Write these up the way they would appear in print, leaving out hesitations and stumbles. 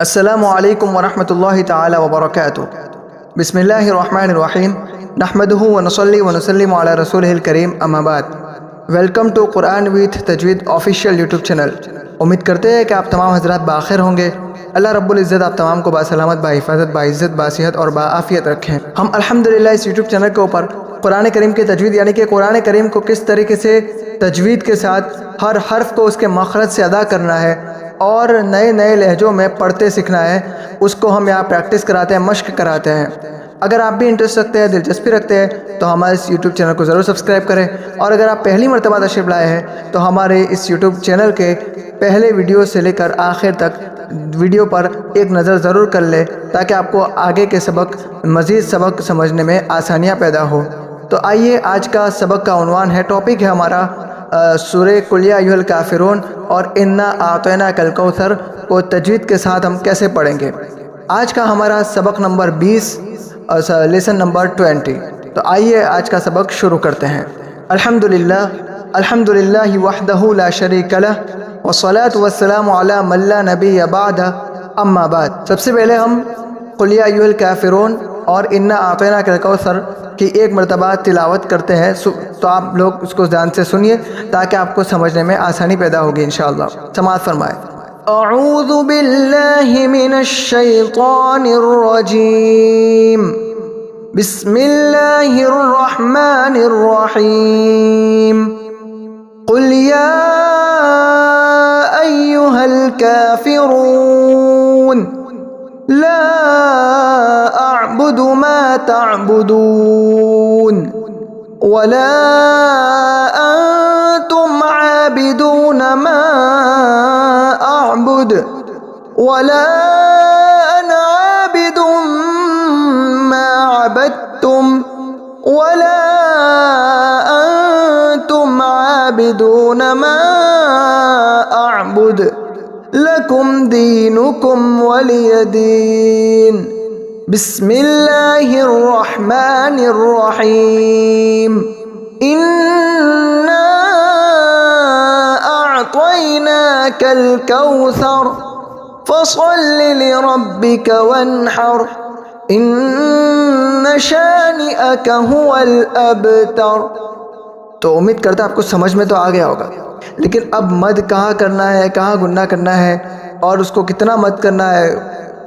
السلام علیکم ورحمۃ اللہ تعالی وبرکاتہ۔ بسم اللہ الرحمن الرحیم، نحمدہ ونصلی ونسلم علی رسولہ الکریم، اما بعد۔ Welcome to Quran with Tajweed official YouTube channel. امید کرتے ہیں کہ آپ تمام حضرات بخیر ہوں گے۔ اللہ رب العزت آپ تمام کو باسلامت، باحفاظت، باعزت، باصحت اور باعافیت رکھیں۔ ہم الحمدللہ اس یوٹیوب چینل کے اوپر قرآن کریم کی تجوید یعنی کہ قرآن کریم کو کس طریقے سے تجوید کے ساتھ ہر حرف کو اس کے مخرج سے ادا کرنا ہے اور نئے نئے لہجوں میں پڑھتے سیکھنا ہے، اس کو ہم یہاں پریکٹس کراتے ہیں، مشق کراتے ہیں۔ اگر آپ بھی انٹرسٹ رکھتے ہیں، دلچسپی رکھتے ہیں تو ہمارے اس یوٹیوب چینل کو ضرور سبسکرائب کریں، اور اگر آپ پہلی مرتبہ تشریف لائے ہیں تو ہمارے اس یوٹیوب چینل کے پہلے ویڈیو سے لے کر آخر تک ویڈیو پر ایک نظر ضرور کر لیں تاکہ آپ کو آگے کے مزید سبق سمجھنے میں آسانیاں پیدا ہو۔ تو آئیے، آج کا سبق کا عنوان ہے، ٹاپک ہے ہمارا سورہ قل یا ایھا الکافرون اور انا اعطیناک الکوثر کو تجوید کے ساتھ ہم کیسے پڑھیں گے۔ آج کا ہمارا سبق نمبر 20، لیسن نمبر 20۔ تو آئیے آج کا سبق شروع کرتے ہیں۔ الحمدللہ وحدہ لا شریک لہ والصلاة والسلام علی من لا نبی بعد، اما بعد۔ سب سے پہلے ہم قل یا ایھا الکافرون اور انا اعطیناک الکوثر کی ایک مرتبہ تلاوت کرتے ہیں، تو آپ لوگ اس کو دھیان سے سنیے تاکہ آپ کو سمجھنے میں آسانی پیدا ہوگی انشاءاللہ۔ سماعت فرمائے۔ اعوذ باللہ من الشیطان الرجیم، بسم اللہ الرحمن الرحیم، قل یا ایھا الکافرون لا اعبد ما تعبدون ولا انتم عابدون ما اعبد ولا انا عابد ما عبدتم ولا انتم عابدون ما اعبد لکم دینکم ولی دین۔ بسم اللہ الرحمن الرحیم، انا اعطیناک الکوثر فصل لربک وانحر ان شانئک هو الابتر۔ تو امید کرتا آپ کو سمجھ میں تو آ گیا ہوگا، لیکن اب مد کہاں کرنا ہے، کہاں گننا کرنا ہے، اور اس کو کتنا مد کرنا ہے،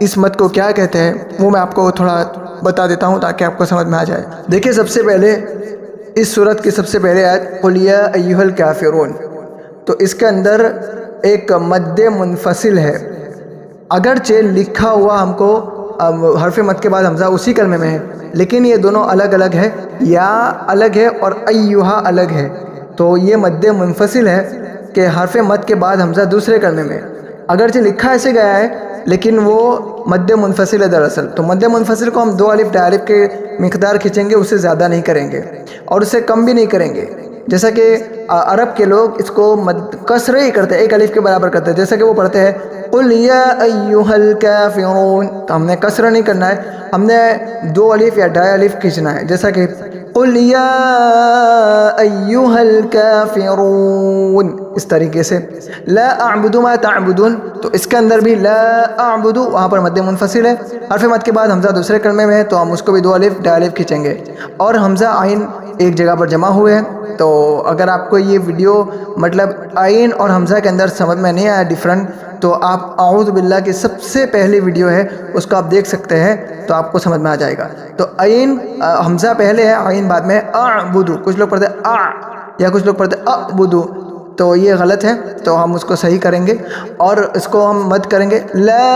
اس مد کو کیا کہتے ہیں، وہ میں آپ کو تھوڑا بتا دیتا ہوں تاکہ آپ کو سمجھ میں آ جائے۔ دیکھیں، سب سے پہلے اس سورت کی سب سے پہلے آیت قل یا ایھا الکافرون، تو اس کے اندر ایک مد منفصل ہے، اگرچہ لکھا ہوا ہم کو حرف مد کے بعد حمزہ اسی کلمے میں ہے، لیکن یہ دونوں الگ الگ ہے، یا الگ ہے اور ایھا الگ ہے۔ تو یہ مد منفصل ہے کہ حرف مد کے بعد حمزہ دوسرے کلمے میں، اگرچہ لکھا ایسے گیا ہے لیکن وہ مد منفصل ہے دراصل۔ تو مد منفصل کو ہم 2 الف ڈائی الف کے مقدار کھینچیں گے، اس سے زیادہ نہیں کریں گے اور اس سے کم بھی نہیں کریں گے، جیسا کہ عرب کے لوگ اس کو کسرے ہی کرتے ہیں، 1 الف کے برابر کرتے ہیں، جیسا کہ وہ پڑھتے ہیں قل یا ایھا الکافرون، تو ہم نے کسرہ نہیں کرنا ہے، ہم نے 2 الف یا ڈائی الف کھینچنا ہے، جیسا کہ قل یا ایھا الکافرون، اس طریقے سے۔ لا اعبد ما تعبدون، تو اس کے اندر بھی لا اعبد، وہاں پر مد منفصل ہے، حرف مد کے بعد حمزہ دوسرے کلمے میں ہے تو ہم اس کو بھی 2 الف ڈائی الف کھینچیں گے، اور حمزہ عین ایک جگہ پر جمع ہوئے ہیں۔ تو اگر آپ کو یہ ویڈیو مطلب عین اور حمزہ کے اندر سمجھ میں نہیں آیا ڈیفرنٹ، تو آپ اعوذ باللہ کی سب سے پہلی ویڈیو ہے، اس کو آپ دیکھ سکتے ہیں تو آپ کو سمجھ میں آ جائے گا۔ تو عین حمزہ پہلے ہے، عین بعد میں، اعبد، کچھ لوگ پڑھتے ہیں یا کچھ لوگ پڑھتے ہیں اعبد، تو یہ غلط ہے، تو ہم اس کو صحیح کریں گے اور اس کو ہم مد کریں گے لا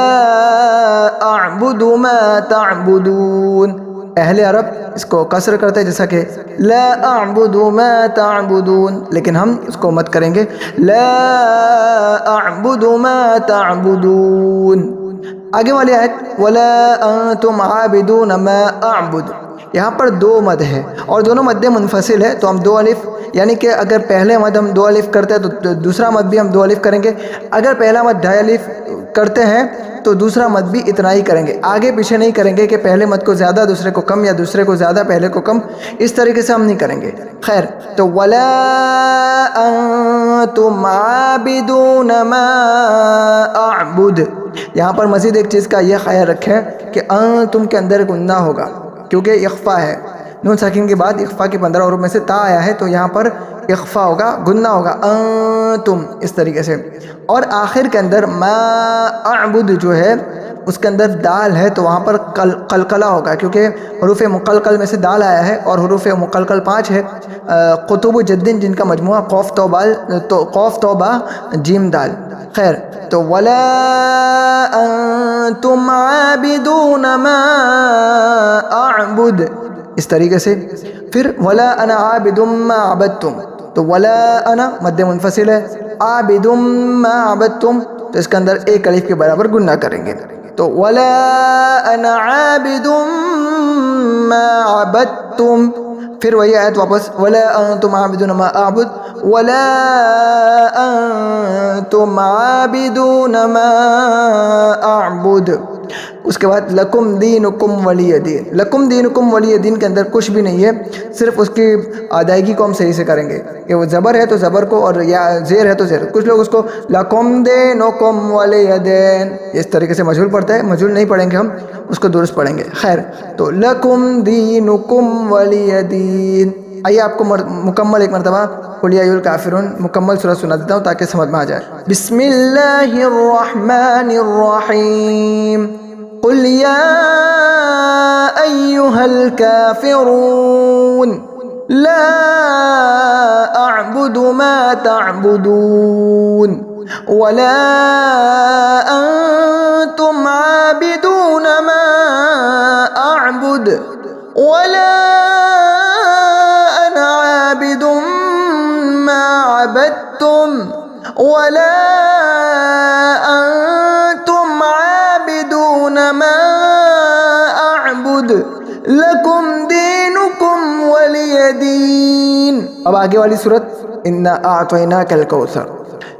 اعبد ما تعبدون۔ اہل عرب اس کو کسر کرتے ہیں، جیسا کہ لا اعبد ما تعبدون، لیکن ہم اس کو مد کریں گے لا اعبد ما تعبدون۔ آگے والی آیت ولا انتم عابدون ما اعبد، یہاں پر 2 مد ہے اور دونوں مد منفصل ہے، تو ہم 2 الف، یعنی کہ اگر پہلے مد ہم 2 الف کرتے ہیں تو دوسرا مد بھی ہم 2 الف کریں گے، اگر پہلا مد ڈھائی الف کرتے ہیں تو دوسرا مد بھی اتنا ہی کریں گے، آگے پیچھے نہیں کریں گے کہ پہلے مد کو زیادہ دوسرے کو کم، یا دوسرے کو زیادہ پہلے کو کم، اس طریقے سے ہم نہیں کریں گے۔ خیر، تو ولا انتم عابدون ما اعبد، یہاں پر مزید ایک چیز کا یہ خیال رکھیں کہ انتم کے اندر گننا ہوگا کیونکہ اخفا ہے، نون ساکن کے بعد اخفا کے 15 حروف میں سے تا آیا ہے، تو یہاں پر اخفا ہوگا، گننا ہوگا انتم اس طریقے سے۔ اور آخر کے اندر ما اعبد جو ہے اس کے اندر دال ہے، تو وہاں پر قلقلہ ہوگا کیونکہ حروف مقلقل میں سے دال آیا ہے اور حروف مقلقل 5 ہے، قطب جدن جن کا مجموعہ قوف توبہ جیم دال۔ خیر، تو ولا انتم عابدون ما اعبد اس طریقے سے۔ پھر ولا انا عابد ما عبدتم، تو ولا انا مد منفصل ہے، عابد ما عبدتم تو اس کے اندر ایک الف کے برابر گننا کریں گے، تو ولا انا عابد ما عبدتم۔ پھر وہی آیت واپس ولا انتم عابدون ما اعبد ولا انتم عابدون ما اعبد۔ اس کے بعد لکم دینکم ولی دین، لکم دینکم ولی دین کے اندر کچھ بھی نہیں ہے، صرف اس کی ادائیگی کو ہم صحیح سے کریں گے کہ وہ زبر ہے تو زبر کو، اور یا زیر ہے تو زیر۔ کچھ لوگ اس کو لکم دینکم ولی دین اس طریقے سے مجہول پڑھتا ہے، مجہول نہیں پڑھیں گے ہم، اس کو درست پڑھیں گے۔ خیر، تو لکم دینکم ولی دین۔ آئیے آپ کو مکمل ایک مرتبہ قل یا ایھا الکافرون مکمل سورہ سنا دیتا ہوں تاکہ سمجھ میں آ جائے۔ بسم اللہ الرحمن الرحیم، قل یا ایھا الکافرون لا اعبد ما تعبدون ولا انتم عابدون ما اعبد ولا انا عابد ما عبدتم ولا انتم عابدون ما اعبد لکم دینکم ولی دین۔ اب آگے والی صورت انا اعطیناک الکوثر،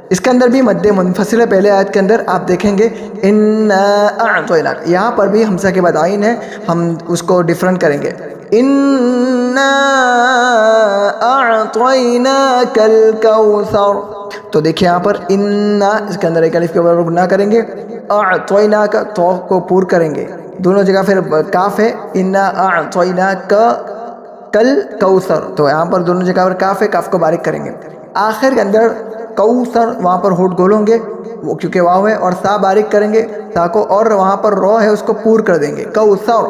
اس کے اندر بھی مد منفصل ہے، پہلے آیت کے اندر آپ دیکھیں گے انا اعطیناک، یہاں پر بھی حمزہ کے بعد عین ہے، ہم اس کو ڈیفرنٹ کریں گے، انا اعطیناک الکوثر۔ تو دیکھیں یہاں پر انا، اس کے اندر ایک الف کے برابر گننا کریں گے، اعطیناک تو کو پور کریں گے، دونوں جگہ پھر کاف ہے، انا اعطیناک کل کوثر، تو یہاں پر دونوں جگہ پر کاف ہے، کاف کو باریک کریں گے، آخر کے اندر کوثر وہاں پر ہونٹ گول ہوں گے وہ کیونکہ واو ہے، اور سا باریک کریں گے سا کو، اور وہاں پر رو ہے اس کو پور کر دیں گے، کوثر۔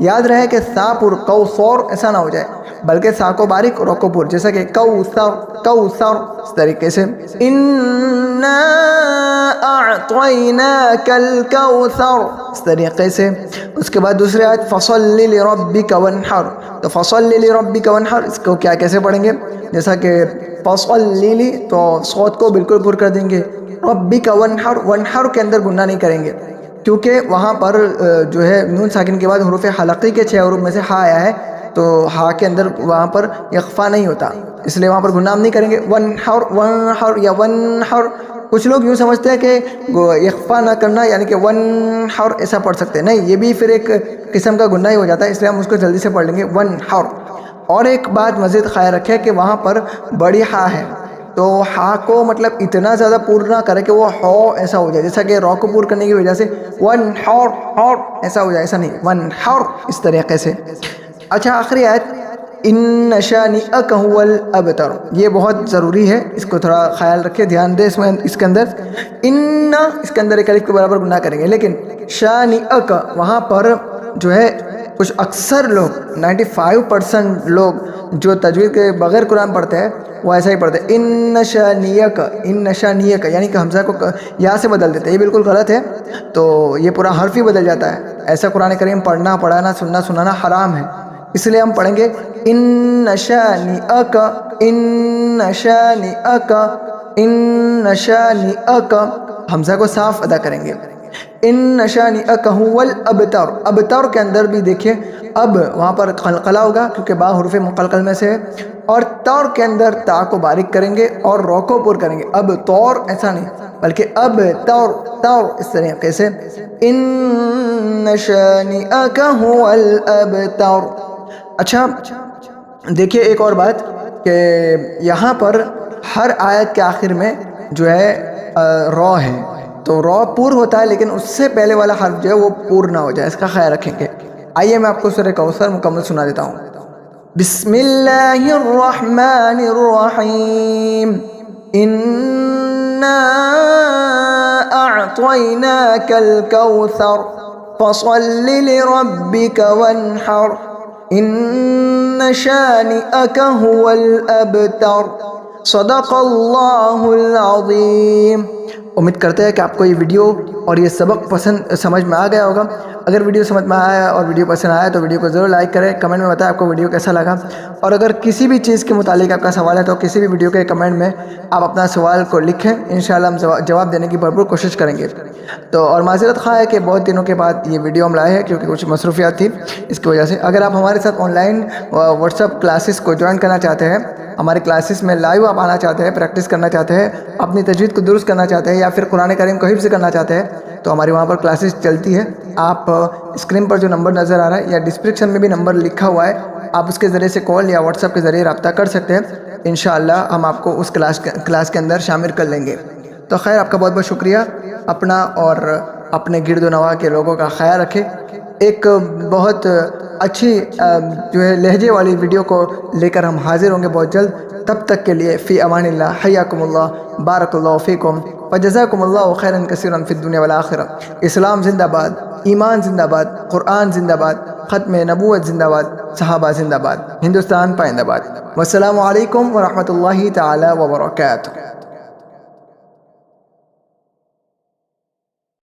یاد رہے کہ سا پور کوثر ایسا نہ ہو جائے، بلکہ سا کو باریک رو کو پور، جیسا کہ کوثر کوثر اس طریقے سے انا اعطیناک الکوثر اس طریقے سے۔ اس کے بعد دوسری آیت فصل لربک وانحر، تو فصل لربک وانحر اس کو کیا کیسے پڑھیں گے، جیسا کہ فصل لی تو صوت کو بالکل پر کر دیں گے، ربک وانحر، وانحر کے اندر گننا نہیں کریں گے کیونکہ وہاں پر جو ہے نون ساکن کے بعد حروف حلقی کے 6 حروف میں سے ہا آیا ہے، تو ہا کے اندر وہاں پر اخفا نہیں ہوتا، اس لیے وہاں پر گننا ہم نہیں کریں گے، وانحر وانحر یا وانحر۔ کچھ لوگ یوں سمجھتے ہیں کہ اخفا نہ کرنا یعنی کہ وانحر ایسا پڑھ سکتے ہیں، نہیں، یہ بھی پھر ایک قسم کا گناہ ہی ہو جاتا ہے، اس لیے ہم اس کو جلدی سے پڑھ لیں گے وانحر۔ اور ایک بات مزید خیال رکھیں کہ وہاں پر بڑی ہا ہے، تو ہا کو مطلب اتنا زیادہ پور نہ کرے کہ وہ ہو ایسا ہو جائے، جیسا کہ رو کو پور کرنے کی وجہ سے وانحر ہر ایسا ہو جائے، ایسا نہیں، وانحر اس طریقے سے۔ اچھا، آخری آیت ان شانئک هو الابتر، یہ بہت ضروری ہے، اس کو تھوڑا خیال رکھیں، دھیان دیں اس میں، اس کے اندر ان، اس کے اندر ایک الف کے برابر گناہ کریں گے، لیکن شانئک وہاں پر جو ہے کچھ اکثر لوگ 95% لوگ جو تجوید کے بغیر قرآن پڑھتے ہیں وہ ایسا ہی پڑھتے ہیں ان شانئک، ان شانئک یعنی کہ حمزہ کو یا سے بدل دیتے ہیں، یہ بالکل غلط ہے، تو یہ پورا حرف ہی بدل جاتا ہے، ایسا قرآن کریم پڑھنا پڑھانا سننا سنانا حرام ہے، اس لیے ہم پڑھیں گے ان شانئک، ان شانئک، ان شانئک، حمزہ کو صاف ادا کریں گے، ان شانئک هو الابتر۔ ابتر کے اندر بھی دیکھیں اب وہاں پر قلقلہ ہوگا کیونکہ با حروف مقلقل میں سے ہے، اور تور کے اندر تا کو باریک کریں گے اور رو کو پر کریں گے، اب طور ایسا نہیں بلکہ اب تور تور اس طریقے سے ان شانئک هو الابتر۔ اچھا دیکھیے ایک اور بات کہ یہاں پر ہر آیت کے آخر میں جو ہے رو ہے، تو را پور ہوتا ہے لیکن اس سے پہلے والا حرف جو ہے وہ پور نہ ہو جائے، اس کا خیال رکھیں گے۔ آئیے میں آپ کو سورہ کوثر مکمل سنا دیتا ہوں۔ بسم اللہ الرحمن الرحیم، انا اعطیناک الکوثر فصل لربک وانحر ان شانئک هو الابتر، صدق اللہ العظیم۔ امید کرتے ہیں کہ آپ کو یہ ویڈیو اور یہ سبق پسند سمجھ میں آ گیا ہوگا۔ اگر ویڈیو سمجھ میں آیا اور ویڈیو پسند آیا تو ویڈیو کو ضرور لائک کریں، کمنٹ میں بتائیں آپ کو ویڈیو کیسا لگا، اور اگر کسی بھی چیز کے متعلق آپ کا سوال ہے تو کسی بھی ویڈیو کے کمنٹ میں آپ اپنا سوال کو لکھیں، انشاءاللہ ہم جواب دینے کی بھرپور کوشش کریں گے۔ تو اور معذرت خواہ ہے کہ بہت دنوں کے بعد یہ ویڈیو ہم لائے ہیں کیونکہ کچھ مصروفیات تھی، اس کی وجہ سے۔ اگر آپ ہمارے ساتھ on line what's app classes کو جوائن کرنا چاہتے ہیں، ہماری کلاسز میں لائیو آپ آنا چاہتے ہیں، پریکٹس کرنا چاہتے ہیں، اپنی تجوید کو درست کرنا چاہتے ہیں، یا پھر قرآن کریم کو حفظ کرنا چاہتے ہیں، تو ہماری وہاں پر کلاسز چلتی ہے۔ آپ اسکرین پر جو نمبر نظر آ رہا ہے یا ڈسکرپشن میں بھی نمبر لکھا ہوا ہے، آپ اس کے ذریعے سے کال یا واٹس ایپ کے ذریعے رابطہ کر سکتے ہیں۔ انشاءاللہ ہم آپ کو اس کلاس کے اندر شامل کر لیں گے۔ تو خیر، آپ کا بہت بہت شکریہ۔ اپنا اور اپنے گرد و نواح کے لوگوں کا خیال رکھیں۔ ایک بہت اچھی جو ہے لہجے والی ویڈیو کو لے کر ہم حاضر ہوں گے بہت جلد۔ تب تک کے لیے فی امان اللہ، حیاکم اللہ، بارک اللہ فیکم، وجزاکم اللہ خیرا کثیرا فی الدنیا والآخرہ۔ اسلام زندہ باد، ایمان زندہ باد، قرآن زندہ باد، ختم نبوت زندہ باد، صحابہ زندہ باد، ہندوستان پائندہ باد۔ والسلام علیکم ورحمۃ اللہ تعالی وبرکاتہ۔